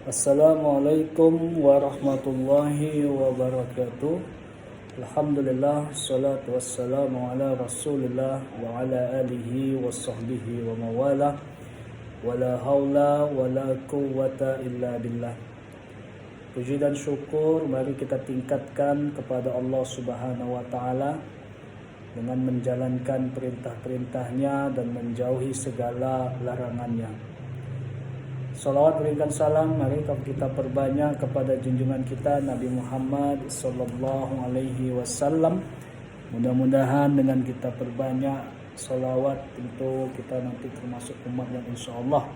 Assalamualaikum warahmatullahi wabarakatuh. Alhamdulillah, salatu wassalamu ala rasulillah wa ala alihi wa sahbihi wa mawalah. Wala hawla wala quwwata illa billah. Puji dan syukur mari kita tingkatkan kepada Allah Subhanahu wa ta'ala dengan menjalankan perintah-perintahnya dan menjauhi segala larangannya. Salawat berikan salam mari kita perbanyak kepada junjungan kita Nabi Muhammad sallallahu alaihi wasallam. Mudah-mudahan dengan kita perbanyak salawat tentu kita nanti termasuk umat yang insyaallah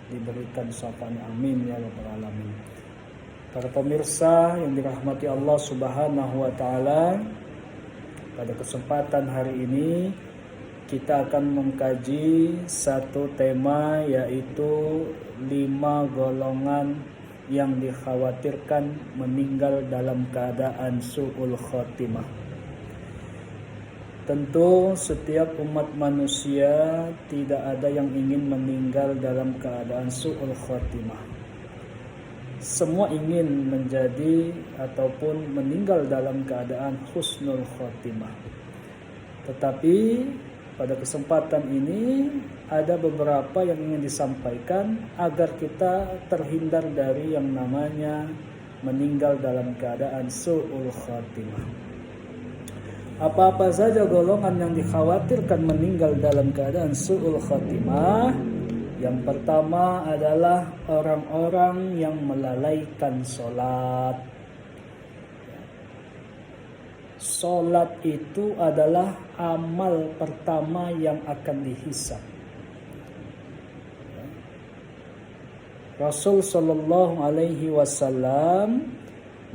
diberikan syafaat. Amin ya rabbal alamin. Para pemirsa yang dirahmati Allah Subhanahu wa taala, pada kesempatan hari ini kita akan mengkaji satu tema, yaitu 5 golongan yang dikhawatirkan meninggal dalam keadaan su'ul khotimah. Tentu setiap umat manusia tidak ada yang ingin meninggal dalam keadaan su'ul khotimah. Semua ingin menjadi ataupun meninggal dalam keadaan husnul khotimah. Tetapi pada kesempatan ini ada beberapa yang ingin disampaikan agar kita terhindar dari yang namanya meninggal dalam keadaan su'ul khatimah. Apa-apa saja golongan yang dikhawatirkan meninggal dalam keadaan su'ul khatimah? Yang pertama adalah orang-orang yang melalaikan sholat. Salat itu adalah amal pertama yang akan dihisab. Rasul sallallahu alaihi wasallam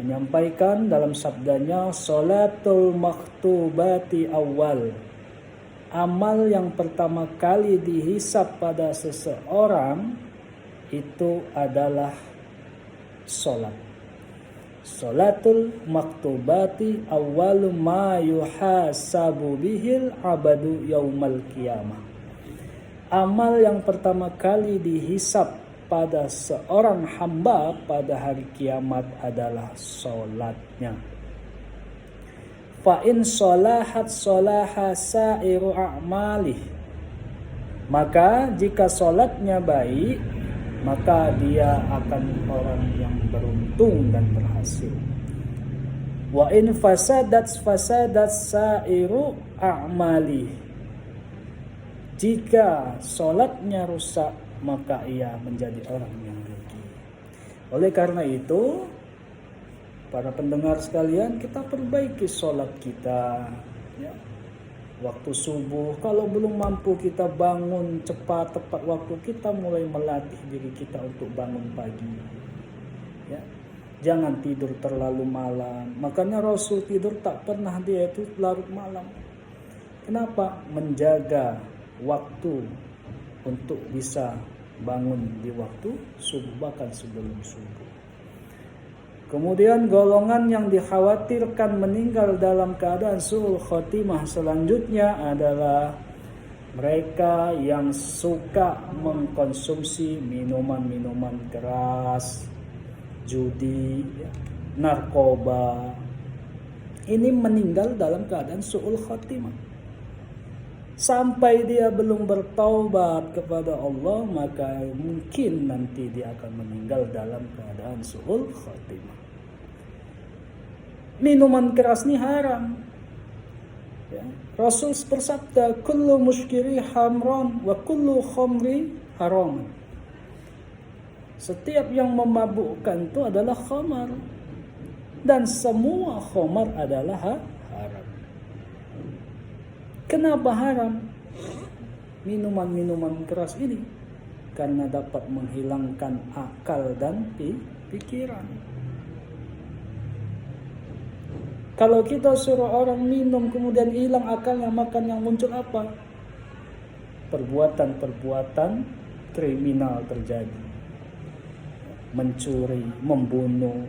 menyampaikan dalam sabdanya, salatul maktubati awal. Amal yang pertama kali dihisab pada seseorang itu adalah salat. Salatul maktubati awwalu ma yuhasabu bihil abadu yaumal qiyamah. Amal yang pertama kali dihisab pada seorang hamba pada hari kiamat adalah salatnya. Fa in salahat salaha sa'iru a'malih. Maka jika salatnya baik, maka dia akan orang yang beruntung dan berhasil. Wa in fasadat sa'iru a'mali. Jika salatnya rusak, maka ia menjadi orang yang rugi. Oleh karena itu, para pendengar sekalian, kita perbaiki salat kita, ya. Waktu subuh, kalau belum mampu kita bangun cepat tepat waktu, kita mulai melatih diri kita untuk bangun pagi. Ya. Jangan tidur terlalu malam. Makanya Rasul tidur tak pernah dia itu larut malam. Kenapa? Menjaga waktu untuk bisa bangun di waktu subuh, bahkan sebelum subuh. Kemudian golongan yang dikhawatirkan meninggal dalam keadaan su'ul khotimah selanjutnya adalah mereka yang suka mengkonsumsi minuman-minuman keras, judi, narkoba. Ini meninggal dalam keadaan su'ul khotimah. Sampai dia belum bertaubat kepada Allah, maka mungkin nanti dia akan meninggal dalam keadaan su'ul khotimah. Minuman keras ini haram. Ya. Rasul bersabda, kullu muskiri hamran wa kullu khamri haram. Setiap yang memabukkan itu adalah khamar, dan semua khamar adalah haram. Kenapa haram? Minuman-minuman keras ini karena dapat menghilangkan akal dan pikiran. Kalau kita suruh orang minum kemudian hilang akalnya, makan yang muncul apa? Perbuatan-perbuatan kriminal terjadi. Mencuri, membunuh,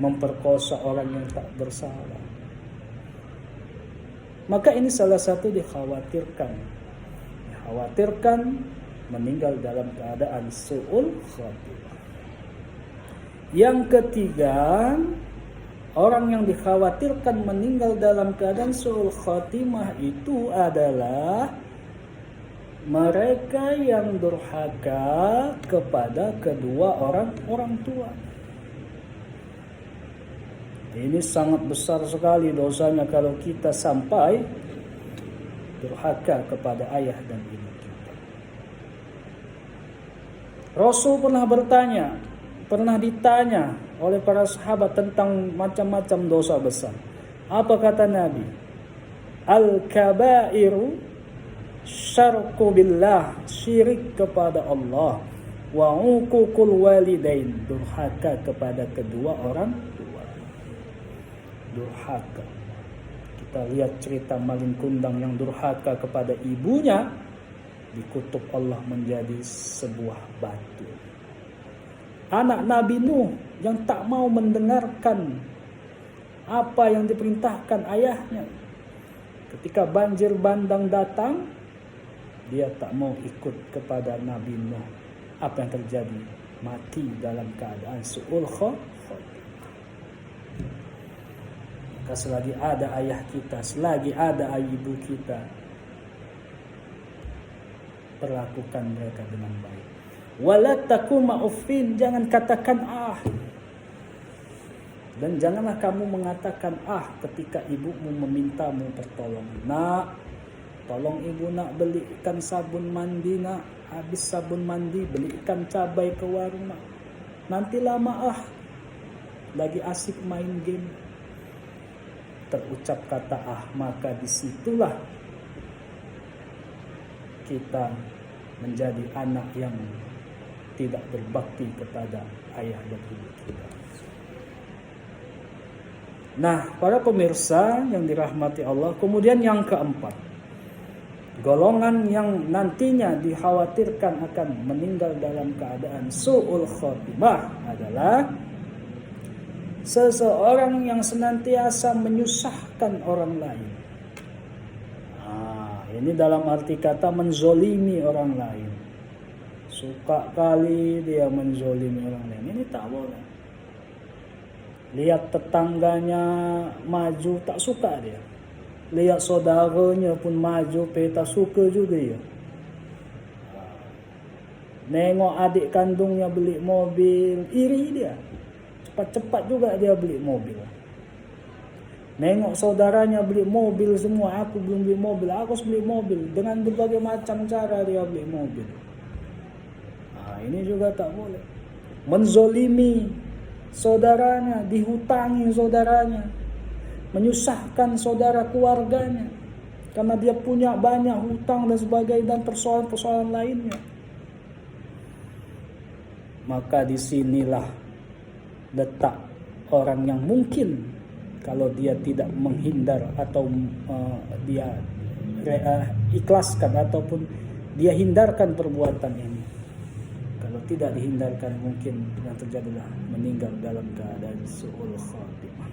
memperkosa orang yang tak bersalah. Maka ini salah satu dikhawatirkan meninggal dalam keadaan su'ul khatimah. Yang ketiga, orang yang dikhawatirkan meninggal dalam keadaan su'ul khatimah itu adalah mereka yang durhaka kepada kedua orang tua. Ini sangat besar sekali dosanya kalau kita sampai durhaka kepada ayah dan ibu kita. Rasul pernah ditanya oleh para sahabat tentang macam-macam dosa besar. Apa kata Nabi? Al-kabairu syarku billah, syirik kepada Allah, wa uququl walidain, durhaka kepada kedua orang tua. Durhaka. Kita lihat cerita maling kundang yang durhaka kepada ibunya, dikutuk Allah menjadi sebuah batu. Anak Nabi Nuh yang tak mau mendengarkan apa yang diperintahkan ayahnya. Ketika banjir bandang datang, dia tak mau ikut kepada Nabi Nuh. Apa yang terjadi? Mati dalam keadaan su'ul khatimah. Maka selagi ada ayah kita, selagi ada ibu kita, perlakukan mereka dengan baik. Wala takuma uffin, jangan katakan ah. Dan janganlah kamu mengatakan ah ketika ibumu memintamu pertolongan. Nak, tolong ibu nak belikan sabun mandi nak. Habis sabun mandi belikan cabai ke warung nak. Nanti lama ah. Lagi asik main game. Terucap kata ah, maka disitulah kita menjadi anak yang tidak berbakti kepada ayah dan ibu kita. Nah, para pemirsa yang dirahmati Allah, kemudian yang keempat, golongan yang nantinya dikhawatirkan akan meninggal dalam keadaan su'ul khatimah adalah seseorang yang senantiasa menyusahkan orang lain. Ini dalam arti kata menzolimi orang lain. Suka kali dia menzolimi orang lain. Ini tak boleh. Lihat tetangganya maju, tak suka dia. Lihat saudaranya pun maju, tak suka juga dia. Nengok adik kandungnya beli mobil, iri dia. Cepat-cepat juga dia beli mobil. Nengok saudaranya beli mobil semua, aku belum beli mobil, aku harus beli mobil. Dengan berbagai macam cara dia beli mobil. Ini juga tak boleh. Menzolimi saudaranya, dihutangi saudaranya, menyusahkan saudara keluarganya karena dia punya banyak hutang dan sebagainya dan persoalan-persoalan lainnya. Maka disinilah letak orang yang mungkin kalau dia tidak menghindar atau dia ikhlaskan ataupun dia hindarkan perbuatan ini. Kalau tidak dihindarkan mungkin yang terjadilah meninggal dalam keadaan su'ul khatimah.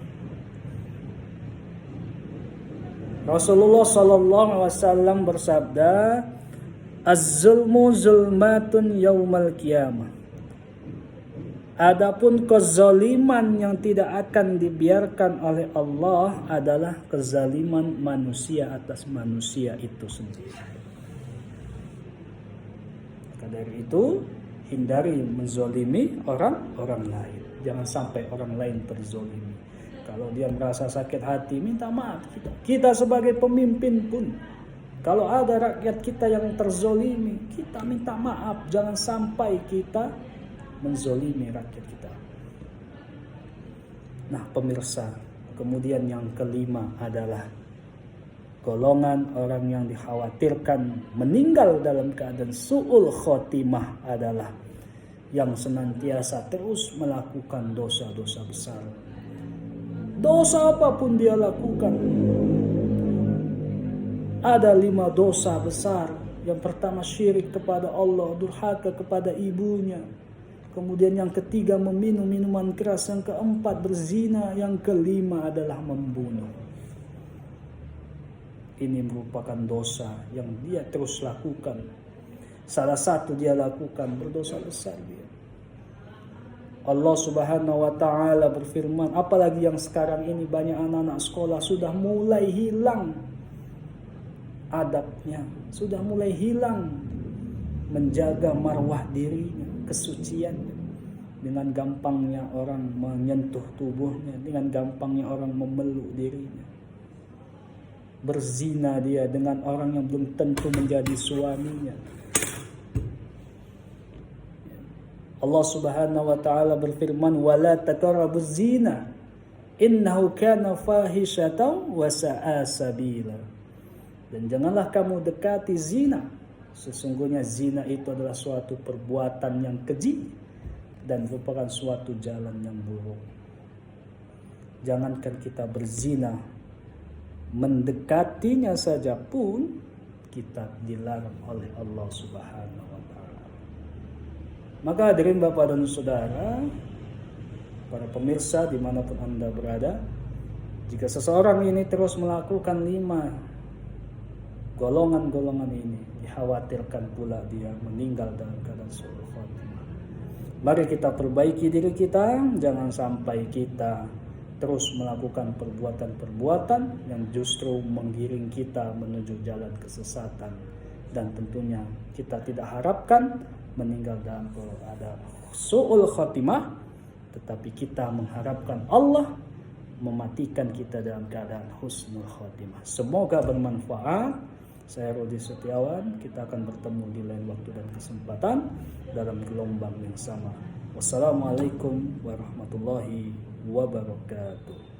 Rasulullah sallallahu alaihi wasallam bersabda, "Az-zulmu zulmatun yaumal qiyamah." Adapun kezaliman yang tidak akan dibiarkan oleh Allah adalah kezaliman manusia atas manusia itu sendiri. Maka dari itu, hindari menzolimi orang lain. Jangan sampai orang lain terzolimi. Kalau dia merasa sakit hati, minta maaf kita. Kita sebagai pemimpin pun, kalau ada rakyat kita yang terzolimi, kita minta maaf. Jangan sampai kita menzolimi rakyat kita. Nah pemirsa, kemudian yang kelima adalah golongan orang yang dikhawatirkan meninggal dalam keadaan su'ul khotimah adalah yang senantiasa terus melakukan dosa-dosa besar. Dosa apapun dia lakukan. Ada 5 dosa besar. Yang pertama syirik kepada Allah, durhaka kepada ibunya. Kemudian yang ketiga meminum minuman keras, yang keempat berzina, yang kelima adalah membunuh. Ini merupakan dosa yang dia terus lakukan. Salah satu dia lakukan berdosa besar dia. Allah Subhanahu wa taala berfirman, apalagi yang sekarang ini banyak anak-anak sekolah sudah mulai hilang adabnya, sudah mulai hilang menjaga marwah dirinya, kesuciannya. Dengan gampangnya orang menyentuh tubuhnya, dengan gampangnya orang memeluk dirinya. Berzina dia dengan orang yang belum tentu menjadi suaminya. Allah Subhanahu wa taala berfirman, "Wala taqrabuz zina, innahu kana fahishatan wa sa'a sabila." Dan janganlah kamu dekati zina. Sesungguhnya zina itu adalah suatu perbuatan yang keji dan merupakan suatu jalan yang buruk. Jangankan kita berzina, mendekatinya saja pun kita dilarang oleh Allah Subhanahu wa taala. Maka hadirin Bapak dan Saudara, para pemirsa dimanapun Anda berada, jika seseorang ini terus melakukan 5 golongan-golongan ini, dikhawatirkan pula dia meninggal dalam keadaan su'ul khatimah. Mari kita perbaiki diri kita, jangan sampai kita terus melakukan perbuatan-perbuatan yang justru menggiring kita menuju jalan kesesatan. Dan tentunya kita tidak harapkan meninggal dalam keadaan su'ul khatimah, tetapi kita mengharapkan Allah mematikan kita dalam keadaan husnul khatimah. Semoga bermanfaat. Saya Rudi Setiawan, kita akan bertemu di lain waktu dan kesempatan dalam gelombang yang sama. Wassalamualaikum warahmatullahi wabarakatuh.